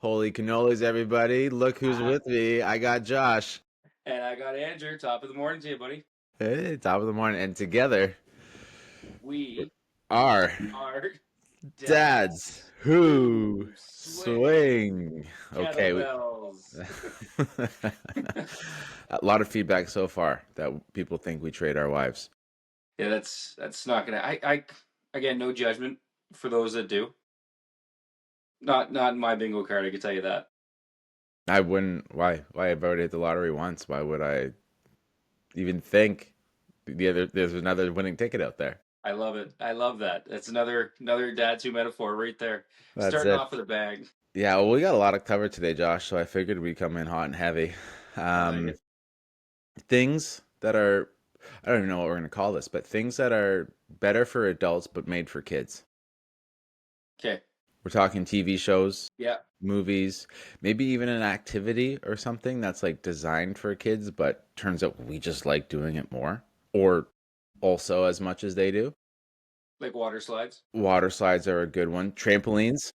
Holy cannolis, everybody. Look who's Ah, with me. I got Josh. and I got Andrew. Top of the morning to you, buddy. Hey, top of the morning. And together We are are dads dads who who swing swing. Okay. kettlebells. A lot of feedback so far that people think we trade our wives. Yeah, that's not gonna. I again, no judgment for those that do. Not in my bingo card. I can tell you that. I wouldn't. Why? Why? I've already hit the lottery once. Why would I even think there's another winning ticket out there? I love it. I love that. That's another dad two metaphor right there. That's Starting it. off with a bang. Yeah, well, we got a lot of cover today, Josh, so I figured we'd come in hot and heavy. I like Um, it. things that are, I don't even know what we're going to call this, but things that are better for adults but made for kids. Okay. We're talking TV shows, Yeah. movies, maybe even an activity or something that's like designed for kids, but turns out we just like doing it more or also as much as they do. Like water slides. Water slides are a good one. Trampolines.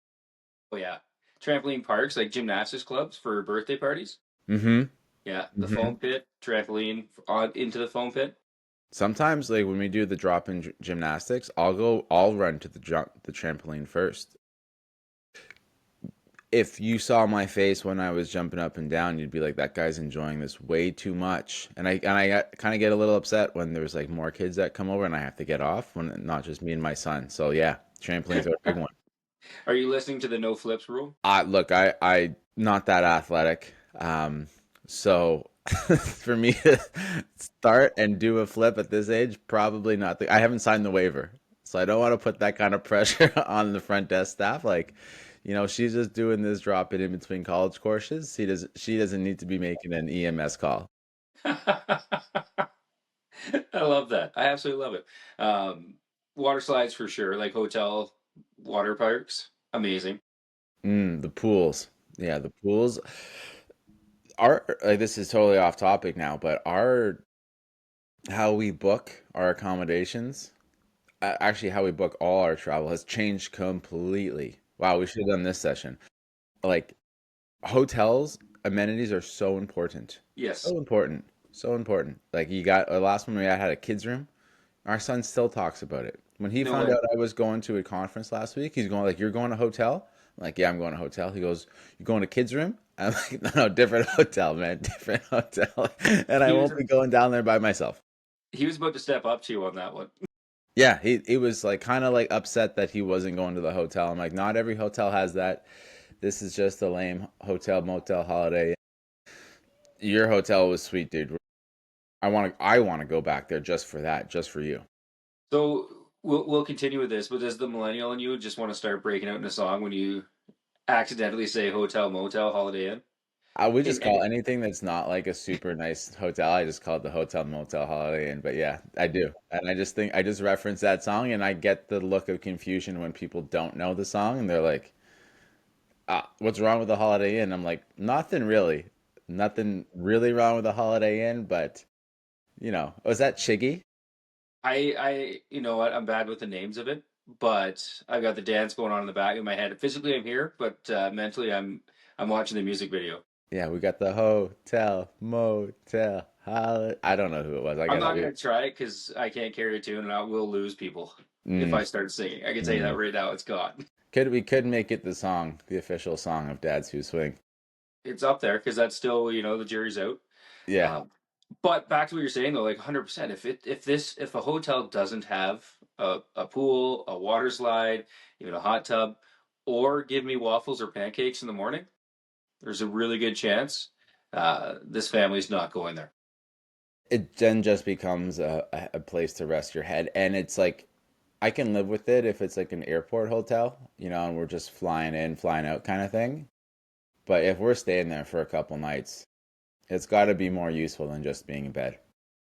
Oh yeah. Trampoline parks, like gymnastics clubs for birthday parties. Mm-hmm. Yeah, the Mm-hmm. foam pit, trampoline on into the foam pit. Sometimes, like when we do the drop-in gymnastics, I'll run to the trampoline first. If you saw my face when I was jumping up and down, you'd be like, "That guy's enjoying this way too much." And I kind of get a little upset when there's like more kids that come over and I have to get off when not just me and my son. So yeah, trampolines are a big one. Are you listening to the no flips rule? Look, I not that athletic, so for me to start and do a flip at this age, probably not. I haven't signed the waiver, so I don't want to put that kind of pressure on the front desk staff. Like, she's just doing this drop it in between college courses. She doesn't need to be making an EMS call. I love that. I absolutely love it. Water slides for sure, like hotel water parks. Amazing. The pools, yeah, the pools. Our like this is totally off topic now, but our how we book our accommodations actually how we book all our travel has changed completely. Wow, we should have done this session. Like hotels, amenities are so important. Yes. So important. So important. Like you got the last one we had a kids room. Our son still talks about it. When he No found way. out I was going to a conference last week, he's going like, "You're going to hotel?" I'm like, "Yeah, I'm going to hotel." He goes, "You going to kids room?" I'm like, "No, no, different hotel, man, different hotel." And I He was won't be going down there by myself. he was about to step up to you on that one. Yeah, he was like kind of like upset that he wasn't going to the hotel. I'm like, not every hotel has that. This is just a lame hotel motel holiday. Your hotel was sweet, dude. I want to go back there just for that, just for you. So we'll continue with this, but does the millennial in you just want to start breaking out in a song when you accidentally say hotel, motel, Holiday Inn? I would just And call anything that's not like a super nice hotel. I just call it the hotel motel holiday inn. But yeah, I do, and I just think I just reference that song, and I get the look of confusion when people don't know the song, and they're like, what's wrong with the Holiday Inn?" I'm like, nothing really. Nothing really wrong with the Holiday Inn, but was that Chiggy? you know what? I'm bad with the names of it, but I've got the dance going on in the back of my head. Physically, I'm here, but mentally, I'm watching the music video. Yeah, we got the hotel, motel, holiday. I don't know who it was. I I'm gotta not leave. gonna try it because I can't carry a tune, and I will lose people if Mm, I start singing. I can tell you that mm. right now. It's gone. We could make it the song, the official song of Dads Who Swing. It's up there because that's still, the jury's out. Yeah. Um, but back to what you're saying though, like 100%. If a hotel doesn't have a pool, a water slide, even a hot tub, or give me waffles or pancakes in the morning, there's a really good chance this family's not going there. It then just becomes a place to rest your head. And it's like, I can live with it if it's like an airport hotel, and we're just flying in, flying out kind of thing. But if we're staying there for a couple nights, it's got to be more useful than just being in bed.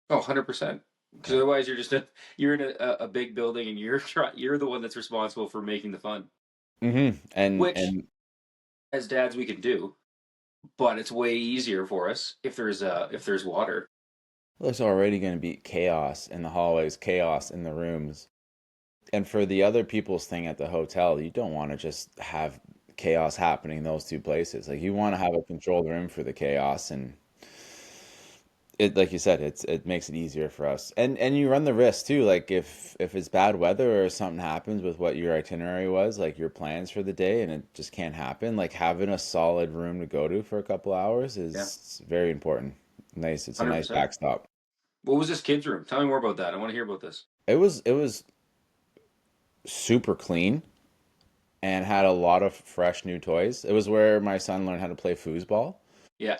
Oh, 100%. Because Yeah. otherwise, you're in a big building and you're the one that's responsible for making the fun, And which and as dads we can do, but it's way easier for us if there's water. there's already going to be chaos in the hallways, chaos in the rooms. And for the other people's thing at the hotel, you don't want to just have chaos happening in those two places. Like you want to have a controlled room for the chaos, and it, like you said, it makes it easier for us. And you run the risk too. Like if it's bad weather or something happens with what your itinerary was, like your plans for the day, and it just can't happen, like having a solid room to go to for a couple hours Yeah, is very important. Nice. It's a nice 100%. backstop. What was this kid's room? Tell me more about that. I want to hear about this. It was super clean and had a lot of fresh new toys. It was where my son learned how to play foosball. Yeah.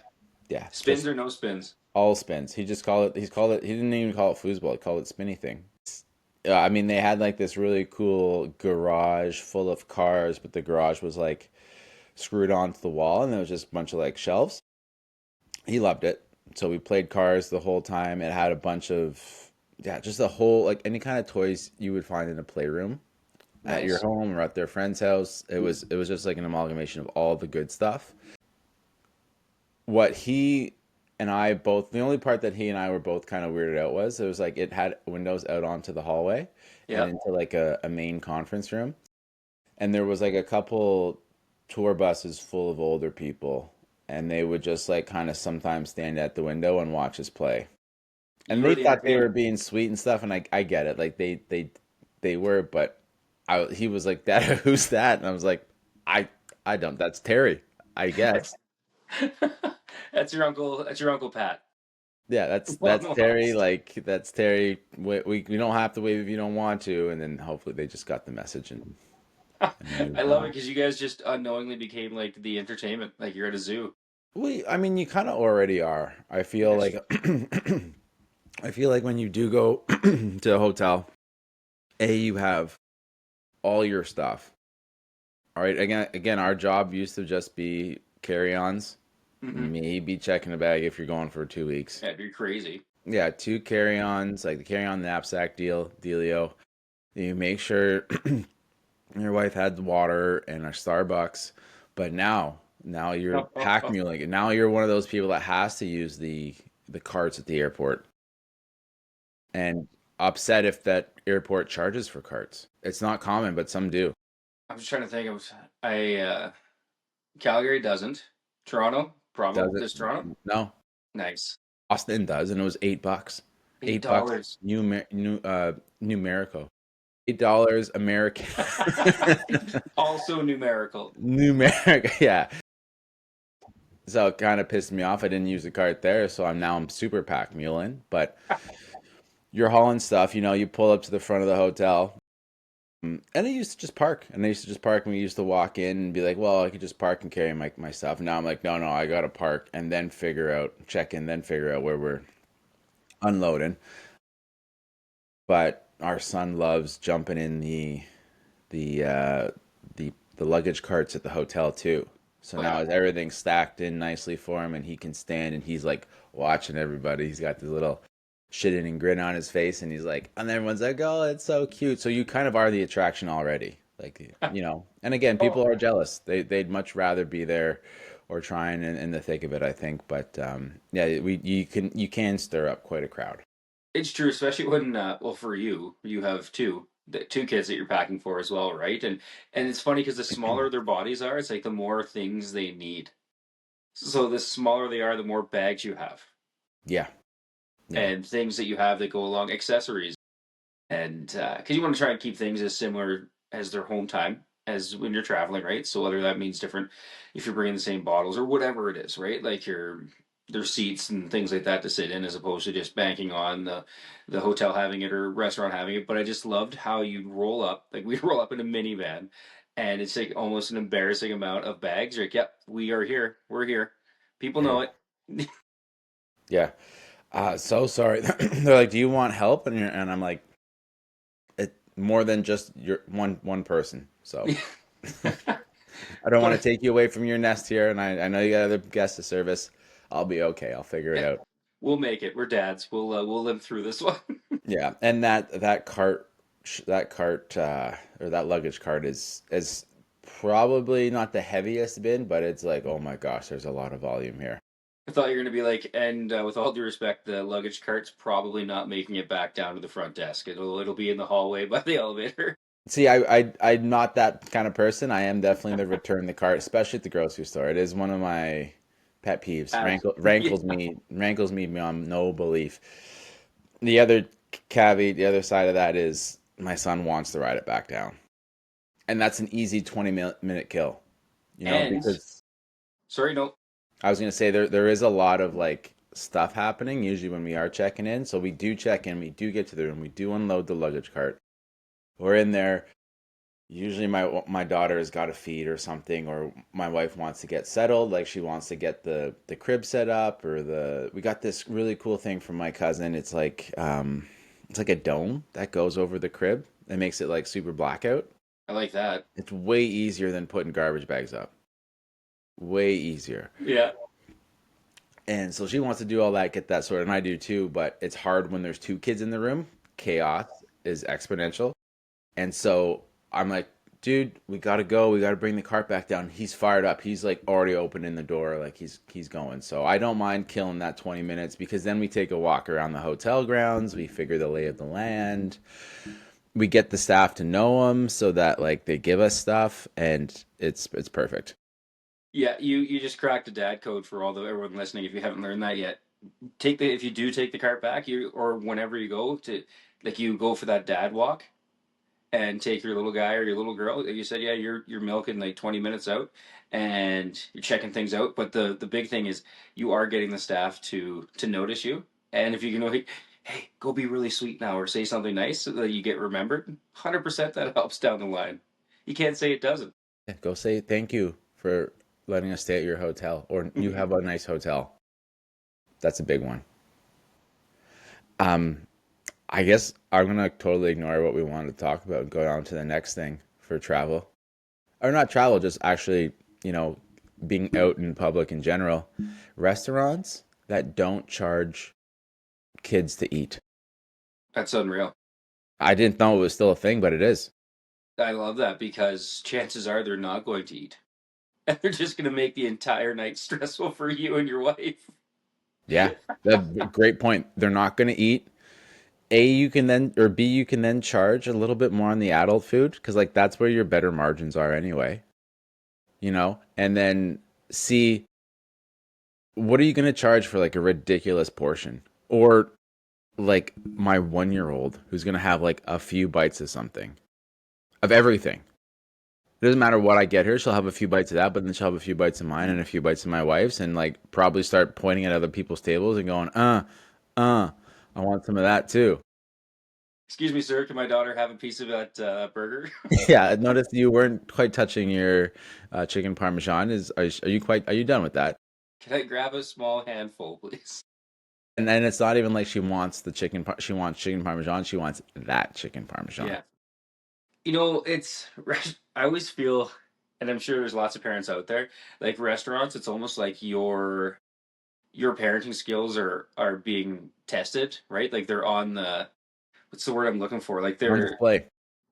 Yeah, Spins just or no spins? all spins. He's called it, he didn't even call it foosball. He called it spinny thing. I mean, they had like this really cool garage full of cars, but the garage was like screwed onto the wall and there was just a bunch of like shelves. He loved it. So we played cars the whole time. It had a bunch of, yeah, just a whole, like any kind of toys you would find in a playroom at your Nice. home or at their friend's house. It was just like an amalgamation of all the good stuff. What he and I both, the only part that he and I were both kind of weirded out was it was like it had windows out onto the hallway and Yep. into like a main conference room. And there was like a couple tour buses full of older people, and they would just like kind of sometimes stand at the window and watch us play. And You they are the thought they were entertainer. being sweet and stuff, and I get it. Like they were, but he was like, "Dad, who's that?" And I was like, "I I don't. That's Terry, I guess." That's that's your uncle. That's your uncle Pat. Yeah, Long that's Terry. lost. Like that's Terry. We don't have to wave if you don't want to, and then hopefully they just got the message and I moved love it on. because you guys just unknowingly became like the entertainment. Like you're at a zoo. I mean, you kind of already are. I feel That's like true. I feel like when you do go to a hotel, you have all your stuff. All right. Again, our job used to just be carry-ons, Mm-hmm. maybe checking a bag if you're going for 2 weeks. Yeah, you're crazy. Yeah, two carry-ons, like the carry-on knapsack dealio. You make sure your wife had water and a Starbucks, but now you're pack muling. Now you're one of those people that has to use the carts at the airport and upset if that airport charges for carts. It's not common, but some do. I'm just trying to think of. I Calgary doesn't. Toronto Does probably. it? Does Toronto? No. Nice. Austin does, and it was $8. Eight $8 dollars. numerical. $8 American. Also numerical. Numeric, yeah. So it kind of pissed me off. I didn't use the cart there, so I'm super pack muling. But you're hauling stuff, you pull up to the front of the hotel. And I used to just park. And I used to just park and we used to walk in and be like, well, I could just park and carry my stuff. Now I'm like, no, I gotta park and then check in, then figure out where we're unloading. But our son loves jumping in the uh the luggage carts at the hotel too. So Oh now yeah. as everything's stacked in nicely for him and he can stand and he's like watching everybody. He's got this little shit and grin on his face and he's like and everyone's like, oh, it's so cute. So you kind of are the attraction already. Like, and again, Oh, people are jealous. They'd much rather be there or trying in the thick of it, I think. But yeah, you can stir up quite a crowd. it's true, especially when well, for you have two kids that you're packing for as well, right? And it's funny because the smaller their bodies are, it's like the more things they need. So the smaller they are, the more bags you have Yeah. Yeah. and things that you have that go along, accessories. And because you want to try and keep things as similar as their home time as when you're traveling, right? So whether that means different, if you're bringing the same bottles or whatever it is, right? Like your their seats and things like that to sit in, as opposed to just banking on the hotel having it or restaurant having it. But I just loved how you roll up, like we roll up in a minivan, and it's like almost an embarrassing amount of bags. You're like, yep, we are here, we're here. People Yeah. know it. Yeah. So sorry. They're like, "Do you want help?" And I'm like, "It more than just your one person." So I don't want to But take you away from your nest here, and I know you got other guests to service. I'll be okay. I'll figure it yeah, out. we'll make it. We're dads. We'll live through this one. Yeah, and that cart or that luggage cart is probably not the heaviest bin, but it's like, oh my gosh, there's a lot of volume here. I thought you were going to be like, and with all due respect, the luggage cart's probably not making it back down to the front desk. It'll be in the hallway by the elevator. See, I'm not that kind of person. I am definitely the return the cart, especially at the grocery store. It is one of my pet peeves. Abs- yeah. Rankles me beyond no belief. The other caveat, the other side of that is my son wants to ride it back down, and that's an easy 20-minute kill. You know, And because sorry, no, I was gonna say there is a lot of like stuff happening usually when we are checking in. So we do check in, we do get to the room, we do unload the luggage cart. We're in there. Usually my daughter has got a feed or something, or my wife wants to get settled, like she wants to get the crib set up, or the we got this really cool thing from my cousin. It's like a dome that goes over the crib and makes it like super blackout. I like that. It's way easier than putting garbage bags up. Way easier. Yeah. And so she wants to do all that, get that sorted, and I do too, but it's hard when there's two kids in the room. Chaos is exponential. And so I'm like, dude, we gotta go. We gotta bring the cart back down. He's fired up. He's like already opening the door, like he's going. So I don't mind killing that 20 minutes because then we take a walk around the hotel grounds. We figure the lay of the land. We get the staff to know them so that like they give us stuff, and it's perfect. Yeah, you just cracked a dad code for all the everyone listening. If you haven't learned that yet, take the if you do take the cart back, you or whenever you go to like you go for that dad walk and take your little guy or your little girl. You said, yeah, you're milking like 20 minutes out and you're checking things out. But the big thing is you are getting the staff to notice you. And if you can like, hey, go be really sweet now or say something nice so that you get remembered, 100% that helps down the line. You can't say it doesn't. Yeah, go say thank you for letting us stay at your hotel, or you have a nice hotel. That's a big one. Um, I guess I'm gonna totally ignore what we wanted to talk about and go on to the next thing for travel. Or not travel, just actually, you know, being out in public in general. Restaurants that don't charge kids to eat. That's unreal. I didn't know it was still a thing, but it is. I love that because chances are they're not going to eat. And they're just going to make the entire night stressful for you and your wife. Yeah. That's a great point. They're not going to eat. A, you can then, or B, you can then charge a little bit more on the adult food because, like, that's where your better margins are anyway, you know? And then C, what are you going to charge for like a ridiculous portion? Or like my 1 year old who's going to have like a few bites of something, of everything. It doesn't matter what I get her, she'll have a few bites of that, but then she'll have a few bites of mine and a few bites of my wife's, and like probably start pointing at other people's tables and going, uh, I want some of that too. Excuse me, sir. Can my daughter have a piece of that burger? Yeah, I noticed you weren't quite touching your chicken parmesan. Are you done with that? Can I grab a small handful, please? And then it's not even like she wants she wants chicken parmesan. She wants that chicken parmesan. Yeah. You know, it's, I always feel, and I'm sure there's lots of parents out there, like restaurants, it's almost like your parenting skills are being tested, right? Like they're on the, what's the word I'm looking for? Like On display.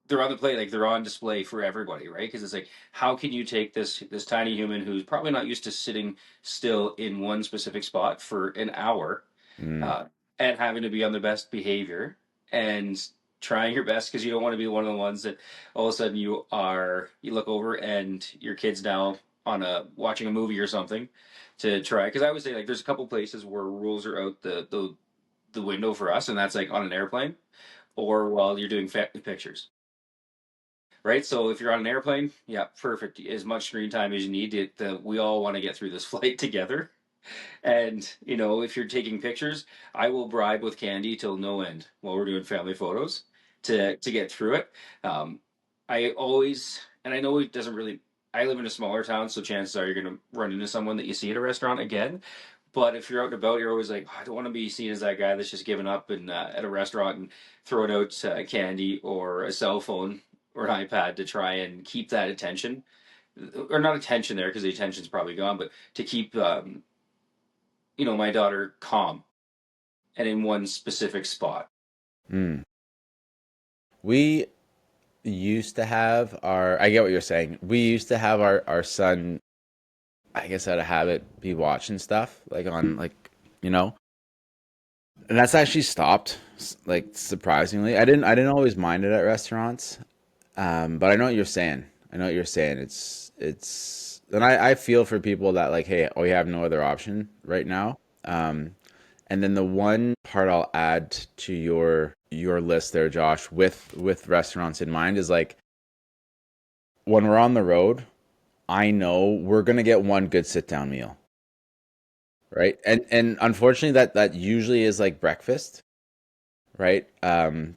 they're on the plate, like they're on display for everybody, right? Because it's like, how can you take this tiny human who's probably not used to sitting still in one specific spot for an hour, Mm, uh, and having to be on their best behavior and trying your best because you don't want to be one of the ones that all of a sudden you look over and your kid's now on a watching a movie or something to try. Because I would say like there's a couple places where rules are out the window for us, and that's like on an airplane or while you're doing family pictures, right? So if you're on an airplane, yeah, perfect. As much screen time as you need. We all want to get through this flight together. And if you're taking pictures, I will bribe with candy till no end while we're doing family photos to get through it. I always, and I know it doesn't really. I live in a smaller town, so chances are you're going to run into someone that you see at a restaurant again. But if you're out and about, you're always like, "Oh, I don't want to be seen as that guy that's just giving up and at a restaurant and throwing out candy or a cell phone or an iPad to try and keep that attention, or not attention there because the attention's probably gone, but to keep my daughter calm and in one specific spot. mm. We used to have our, I get what you're saying. We used to have our son, I guess, out of habit, be watching stuff like on like, you know, and that's actually stopped, like surprisingly. I didn't always mind it at restaurants. But I know what you're saying. I know what you're saying. And I feel for people that like, hey, we have no other option right now. And then the one part I'll add to your list there, Josh, with restaurants in mind is like when we're on the road, I know we're gonna get one good sit down meal, right? And unfortunately that usually is like breakfast, right?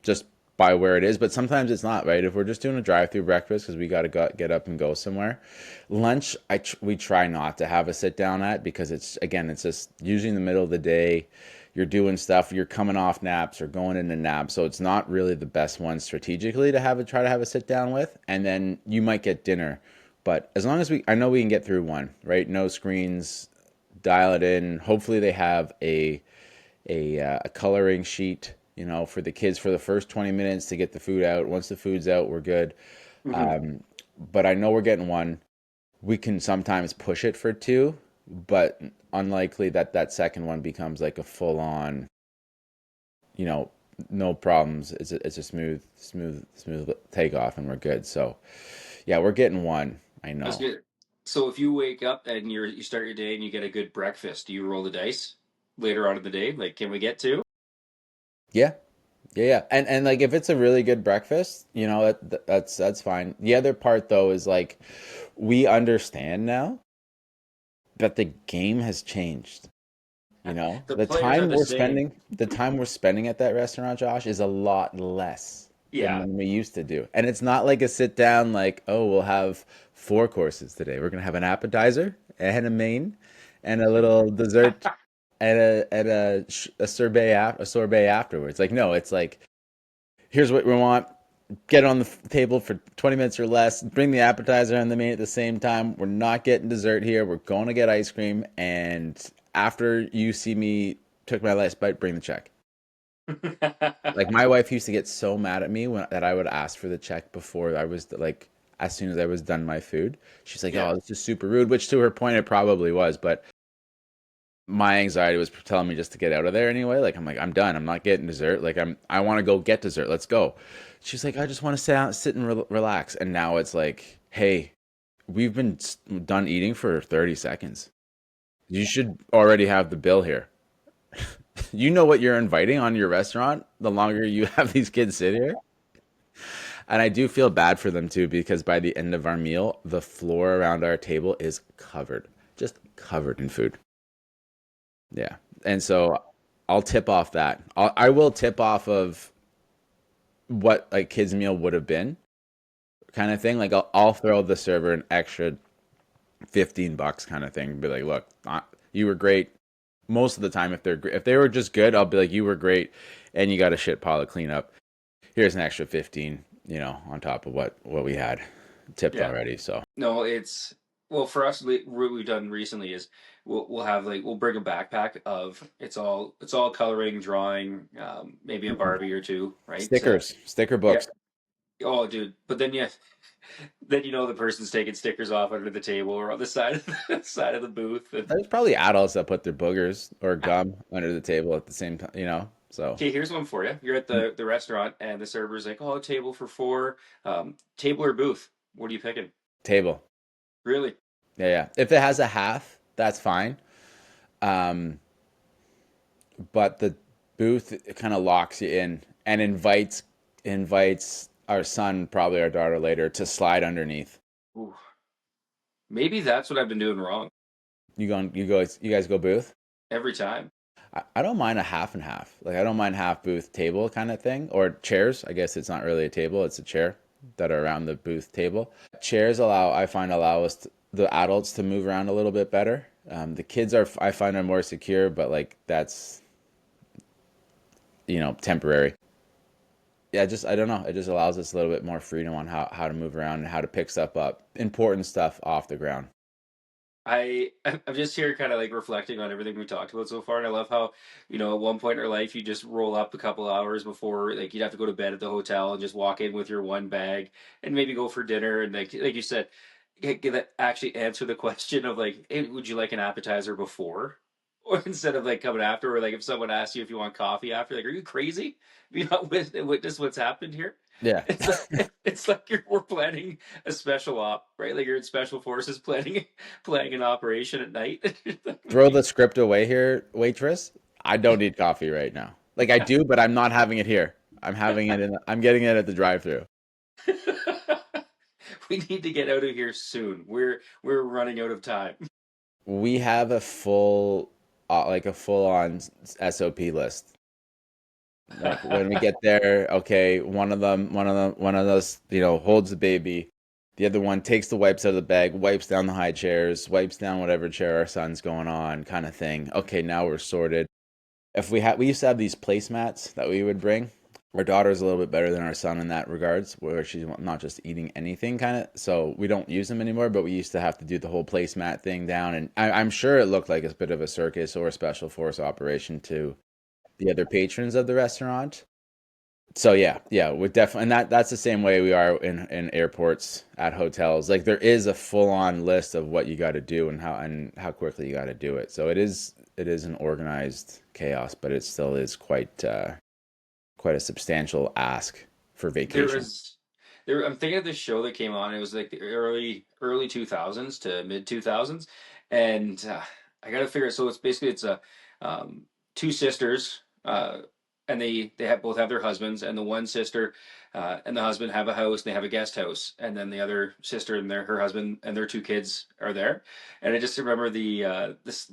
Just by where it is, but sometimes it's not, right? If we're just doing a drive-through breakfast because we got to get up and go somewhere, lunch we try not to have a sit down at because it's again it's just usually in the middle of the day. You're doing stuff, you're coming off naps or going into naps, so it's not really the best one strategically to try to have a sit down with. And then you might get dinner, but as long as I know we can get through one, right? No screens, dial it in. Hopefully they have a coloring sheet, for the kids for the first 20 minutes to get the food out. Once the food's out, we're good. Hmm. Um, but I know we're getting one. We can sometimes push it for two, but unlikely that that second one becomes like a full on, you know, no problems. It's a smooth takeoff, and we're good. So yeah, we're getting one. I That's know. good. So if you wake up and you start your day and you get a good breakfast, do you roll the dice later on in the day? Like, can we get two? Yeah, yeah. And like if it's a really good breakfast, that's fine. The other part though is like we understand now that the game has changed. The The players are time the same. we're spending at that restaurant, Josh, is a lot less than Yeah. when we used to do. And it's not like a sit down like, oh, we'll have four courses today. We're gonna have an appetizer and a main and a little dessert and a sorbet afterwards. Like no, it's like here's what we want. Get on the table for 20 minutes or less. Bring the appetizer and the main at the same time. We're not getting dessert here. We're going to get ice cream. And after you see me took my last bite, bring the check. Like my wife used to get so mad at me that I would ask for the check before I was like, as soon as I was done my food. She's like, Yeah. "Oh, this is super rude," which to her point it probably was, but my anxiety was telling me just to get out of there anyway. Like I'm like, I'm done. I'm not getting dessert. Like I want to go get dessert. Let's go. She's like, I just want to sit and relax. And now it's like, hey, we've been done eating for 30 seconds. You should already have the bill here. You know what you're inviting on your restaurant the longer you have these kids sit here. And I do feel bad for them too because by the end of our meal, the floor around our table is covered, just covered in food. Yeah. And so I'll tip off that. I will tip off of what like kids meal would have been kind of thing. Like I'll throw the server an extra $15 kind of thing. Be like, look, you were great. Most of the time, if they were just good, I'll be like, you were great, and you got a shit pile of cleanup. Here's an extra 15, on top of what we had tipped Yeah. already. So No, it's well for us. What we've done recently is we'll have like we'll bring a backpack of it's all coloring, drawing, maybe a Barbie or two, right? sticker Yeah. books. Oh, dude. But then yeah, then the person's taking stickers off under the table or on the side of the side of the booth. And There's probably adults that put their boogers or gum under the table at the same time. So okay, here's one for you. You're at the restaurant and the server's like, "Oh, table for four, table or booth? What are you picking?" table. Really? Yeah, yeah. If it has a half, that's fine. Um, but the booth kind of locks you in and invites our son, probably our daughter later, to slide underneath. Ooh, maybe that's what I've been doing wrong You guys go booth. every time. I don't mind a half and half. Like I don't mind half booth table kind of thing or chairs. I guess it's not really a table; it's a chair that are around the booth table. Chairs I find allow the adults to move around a little bit better. The kids I find are more secure, but like that's temporary. Yeah, just I don't know. It just allows us a little bit more freedom on how to move around and how to pick stuff up, important stuff off the ground. I'm just here kind of like reflecting on everything we talked about so far, and I love how at one point in our life you just roll up a couple hours before like you'd have to go to bed at the hotel and just walk in with your one bag and maybe go for dinner and like you said, actually answer the question of like, hey, would you like an appetizer before? Or instead of like coming after, or like if someone asks you if you want coffee after, like, are you crazy? Have you not witnessed what's happened here? Yeah. It's like we're planning a special op, right? Like you're in special forces planning an operation at night. Throw the script away here, waitress. I don't need coffee right now. Like I do, but I'm not having it here. I'm getting it at the drive-through. We need to get out of here soon. We're running out of time. We have a full like a full-on SOP list. Like when we get there, okay, one of those, holds the baby. The other one takes the wipes out of the bag, wipes down the high chairs, wipes down whatever chair our son's going on, kind of thing. Okay, now we're sorted. If we used to have these placemats that we would bring. Our daughter's a little bit better than our son in that regards, where she's not just eating anything kind of. So we don't use them anymore, but we used to have to do the whole placemat thing down, and I'm sure it looked like a bit of a circus or a special force operation to the other patrons of the restaurant. So yeah, we definitely, and that's the same way we are in airports, at hotels. Like there is a full on list of what you got to do and how quickly you got to do it. So it is an organized chaos, but it still is quite a substantial ask for There vacation. was there I'm thinking of this show that came on. It was like the early 2000s to mid 2000s, and I got to figure it. So it's a um, two sisters, and they have both have their husbands, and the one sister and the husband have a house. They have a guest house, and then the other sister and her husband and their two kids are there. And I just remember the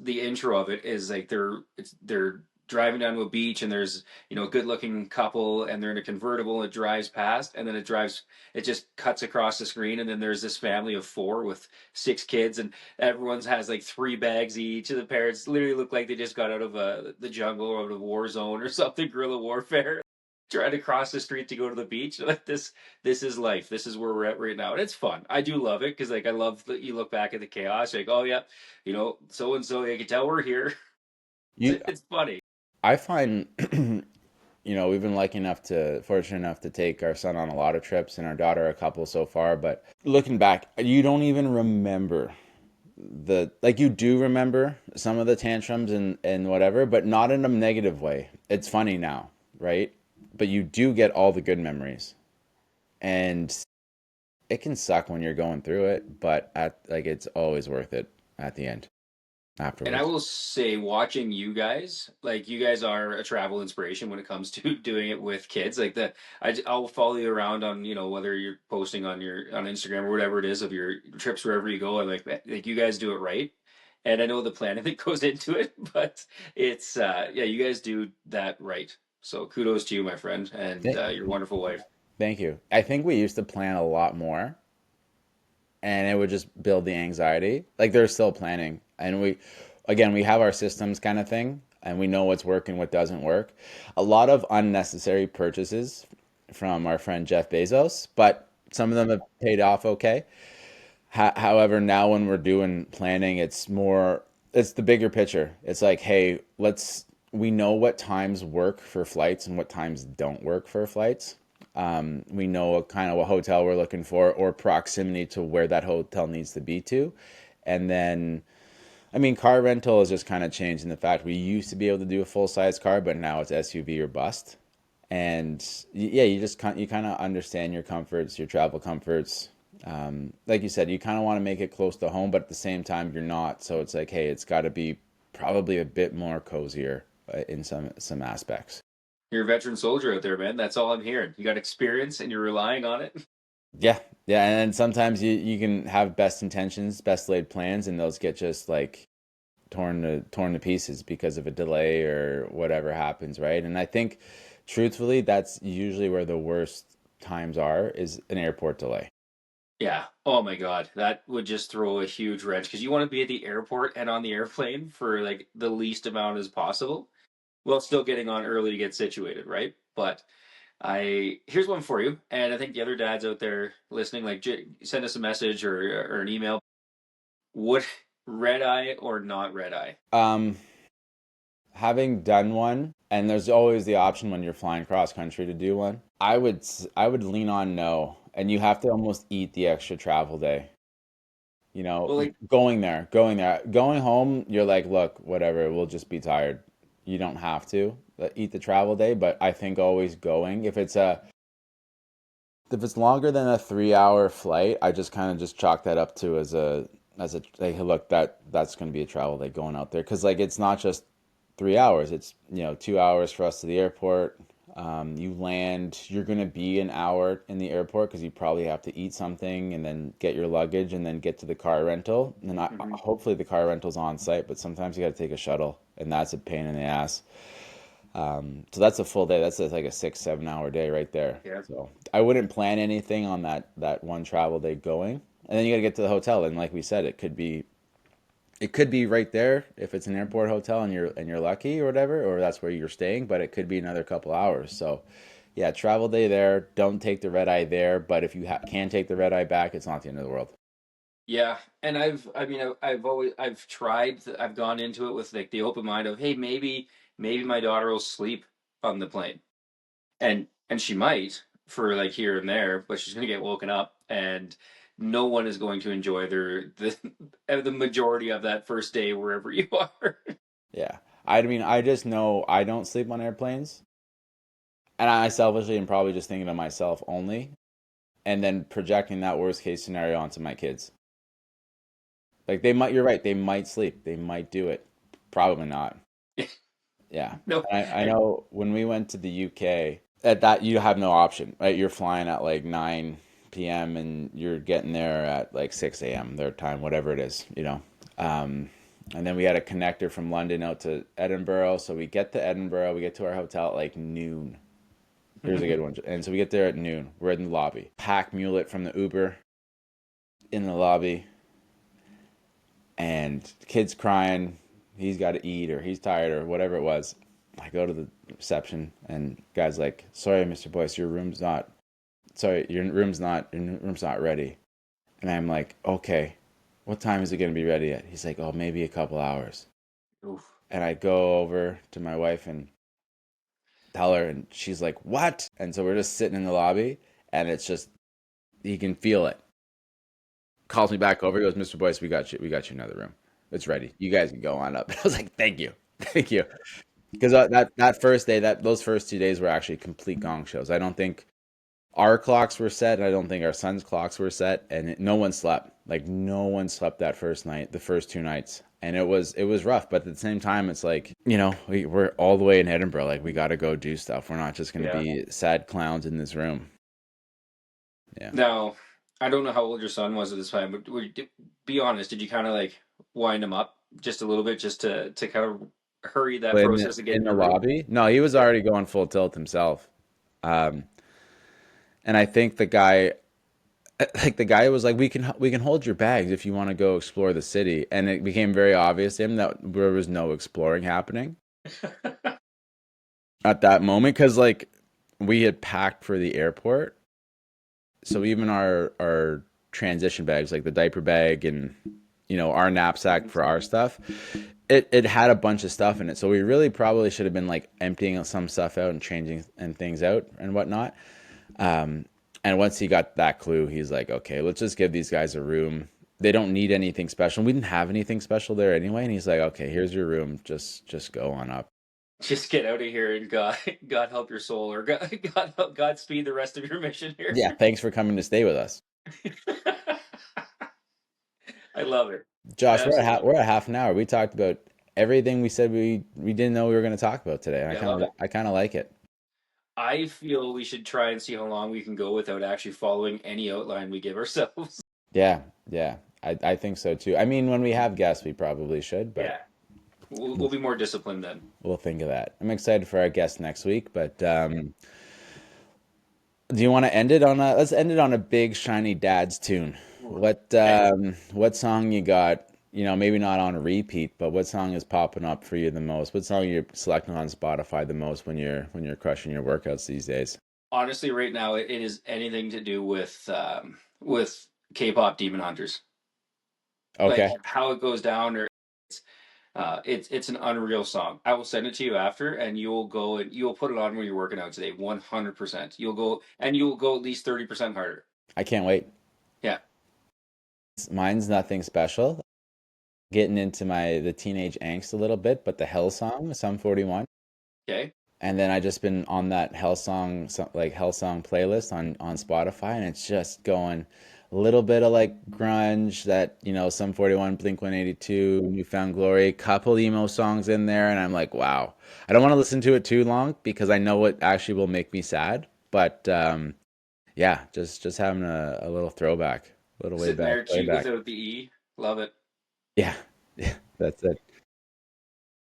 intro of it is like they're driving down to a beach, and there's a good looking couple, and they're in a convertible, and it drives past, and then it just cuts across the screen, and then there's this family of four with six kids, and everyone's has like three bags each, and the parents literally look like they just got out of the jungle or out of a war zone or something, guerrilla warfare, trying to cross the street to go to the beach. Like this is life. This is where we're at right now, and it's fun. I do love it because like I love that you look back at the chaos, like, oh yeah, so and so, you can tell we're here. You, It's funny. I find, we've been fortunate enough to take our son on a lot of trips and our daughter a couple so far. But looking back, you don't even remember like you do remember some of the tantrums and whatever, but not in a negative way. It's funny now, right? But you do get all the good memories, and it can suck when you're going through it, but it's always worth it at the end And I afterwards. will say, watching you guys, like you guys are a travel inspiration when it comes to doing it with kids. I'll follow you around on, whether you're posting on Instagram or whatever it is of your trips wherever you go. And like you guys do it right. And I know the planning that goes into it, but it's yeah, you guys do that right. So kudos to you, my friend, and Th- your wonderful wife. Thank you. I think we used to plan a lot more, and it would just build the anxiety. Like there's still planning, and again, we have our systems kind of thing, and we know what's working, what doesn't work. A lot of unnecessary purchases from our friend Jeff Bezos, but some of them have paid off okay. However, now when we're doing planning, it's the bigger picture. It's like, hey, we know what times work for flights and what times don't work for flights. We know what hotel we're looking for or proximity to where that hotel needs to be to. And then, I mean, car rental is just kind of changed in the fact we used to be able to do a full size car, but now it's SUV or bust. And yeah, you kind of understand your comforts, your travel comforts. Like you said, you kind of want to make it close to home, but at the same time, you're not. So it's like, hey, it's got to be probably a bit more cozier in some aspects. You're a veteran soldier out there, man. That's all I'm hearing. You got experience and you're relying on it. Yeah, yeah, and then sometimes you can have best intentions, best laid plans, and those get just like torn to pieces because of a delay or whatever happens, right? And I think, truthfully, that's usually where the worst times are is an airport delay. Yeah. Oh my God. That would just throw a huge wrench because you want to be at the airport and on the airplane for like the least amount as possible while still getting on early to get situated, right? But here's one for you. And I think the other dads out there listening, like send us a message or an email. Would red eye or not red eye? Um, Having done one, and there's always the option when you're flying cross country to do one. I would lean on no, and you have to almost eat the extra travel day. Well, like, Going home, you're like, look, whatever, we'll just be tired. You don't have to eat the travel day, but I think always going, if it's a If it's longer than a 3 hour flight, I just kind of just chalk that up to as a like, hey, look, that's going to be a travel day going out there because like it's not just 3 hours. It's 2 hours for us to the airport. You land. You're going to be an hour in the airport because you probably have to eat something and then get your luggage and then get to the car rental. And Hmm. hopefully the car rental's on site, but sometimes you got to take a shuttle, and that's a pain in the ass. So that's a full day. That's like a 6, 7 hour day right there. Yeah. So I wouldn't plan anything on that one travel day going. And then you got to get to the hotel. And like we said, it could be right there if it's an airport hotel and you're lucky or whatever, or that's where you're staying. But it could be another couple hours. So yeah, travel day there. Don't take the red eye there. But if you can take the red eye back, it's not the end of the world. Yeah, and I mean, I've always, I've tried, I've gone into it with like the open mind of, hey, maybe my daughter will sleep on the plane, and she might for like here and there, but she's gonna get woken up, and no one is going to enjoy the majority of that first day wherever you are. Yeah. I mean, I just know I don't sleep on airplanes. And I selfishly am probably just thinking of myself only, and then projecting that worst case scenario onto my kids. Like you're right, they might sleep, they might do it. Probably not. Yeah. No, And I and know when we went to the UK, at that you have no option, right? You're flying at like 9 p.m. and you're getting there at like 6 a.m. their time, whatever it is. Um, and then we had a connector from London out to Edinburgh. So we get to Edinburgh, we get to our hotel at like noon. Here's a good one. And so we get there at noon. We're in the lobby. Pack mule it from the Uber in the lobby, and the kid's crying. He's got to eat or he's tired or whatever it was. I go to the reception and guy's like, "Sorry, Mr. Boyce, your room's not. Sorry, your room's not ready." And I'm like, "Okay, what time is it going to be ready at?" He's like, "Oh, maybe a couple hours." oof. And I go over to my wife and tell her, and she's like, "What?" And so we're just sitting in the lobby, and it's just he can feel it. Calls me back over. He goes, "Mr. Boyce, we got you another room. It's ready. You guys can go on up." I was like, "Thank you, thank you," because that first day, that those first 2 days were actually complete gong shows. I don't think our clocks were set, and I don't think our son's clocks were set, and no one slept. Like no one slept that first night, the first 2 nights, and it was rough. But at the same time, it's like we're all the way in Edinburgh. Like we got to go do stuff. We're not just gonna Yeah. be sad clowns in this room. Yeah. Now, I don't know how old your son was at this time, but be honest, did you kind of like wind him up just a little bit just to kind of hurry that In the process of getting in the your room? lobby, no, he was Yeah. already going full tilt himself. Um, and I think the guy was like, we can hold your bags if you want to go explore the city. And it became very obvious to him that there was no exploring happening at that moment because like we had packed for the airport, so even our transition bags, like the diaper bag and our knapsack for our stuff, it had a bunch of stuff in it. So we really probably should have been like emptying some stuff out and changing and things out and whatnot. Um, and once he got that clue, he's like, okay, let's just give these guys a room. They don't need anything special. We didn't have anything special there anyway. And he's like, okay, here's your room. Just go on up. Just get out of here and God help your soul, or Godspeed the rest of your mission here. Yeah, thanks for coming to stay with us, I love it. Josh. We're at Absolutely love we're it. at half an hour. We talked about everything we said we didn't know we were going to talk about today, and I Yeah, I kind love of it. I kind of like it. I feel we should try and see how long we can go without actually following any outline we give ourselves. Yeah, yeah, I think so too. I mean, when we have guests, we probably should, but Yeah, we'll, we'll we'll be more disciplined then. we'll think of that. I'm excited for our guest next week, but do you want to end it on a let's end it on a big shiny dad's tune. Ooh. What song you got? Maybe not on repeat, but what song is popping up for you the most? What song you're selecting on Spotify the most when you're crushing your workouts these days? Honestly, right now it is anything to do with K-pop Demon Hunters. Like Okay, how it goes down, or it's an unreal song. I will send it to you after, and you'll go and you'll put it on when you're working out today. 100%. You'll go at least 30% harder. I can't wait. Yeah. Mine's nothing special. Getting into the teenage angst a little bit, but the Hell song, Sum 41. Okay. And then I just been on that Hell song playlist on Spotify, and it's just going a little bit of like grunge, that Sum 41, Blink 182, Newfound Glory, couple emo songs in there, and I'm like, wow. I don't want to listen to it too long because I know it actually will make me sad. But yeah, just having a little throwback, a little way Sitting back, there way cheap back. without the E. Love it. Yeah, yeah, that's it.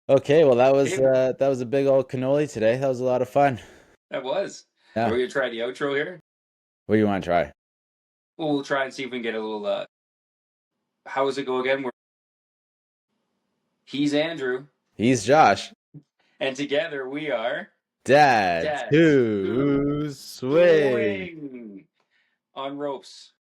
Okay, well Okay, man. that was a big old cannoli today. That was a lot of fun. That was. Are Yeah. we gonna try the outro here? What do you want to try? Well, we'll try and see if we can get a little. How does it go again? He's Andrew, He's Josh. and together we are Dads dads who who swing. swing on ropes.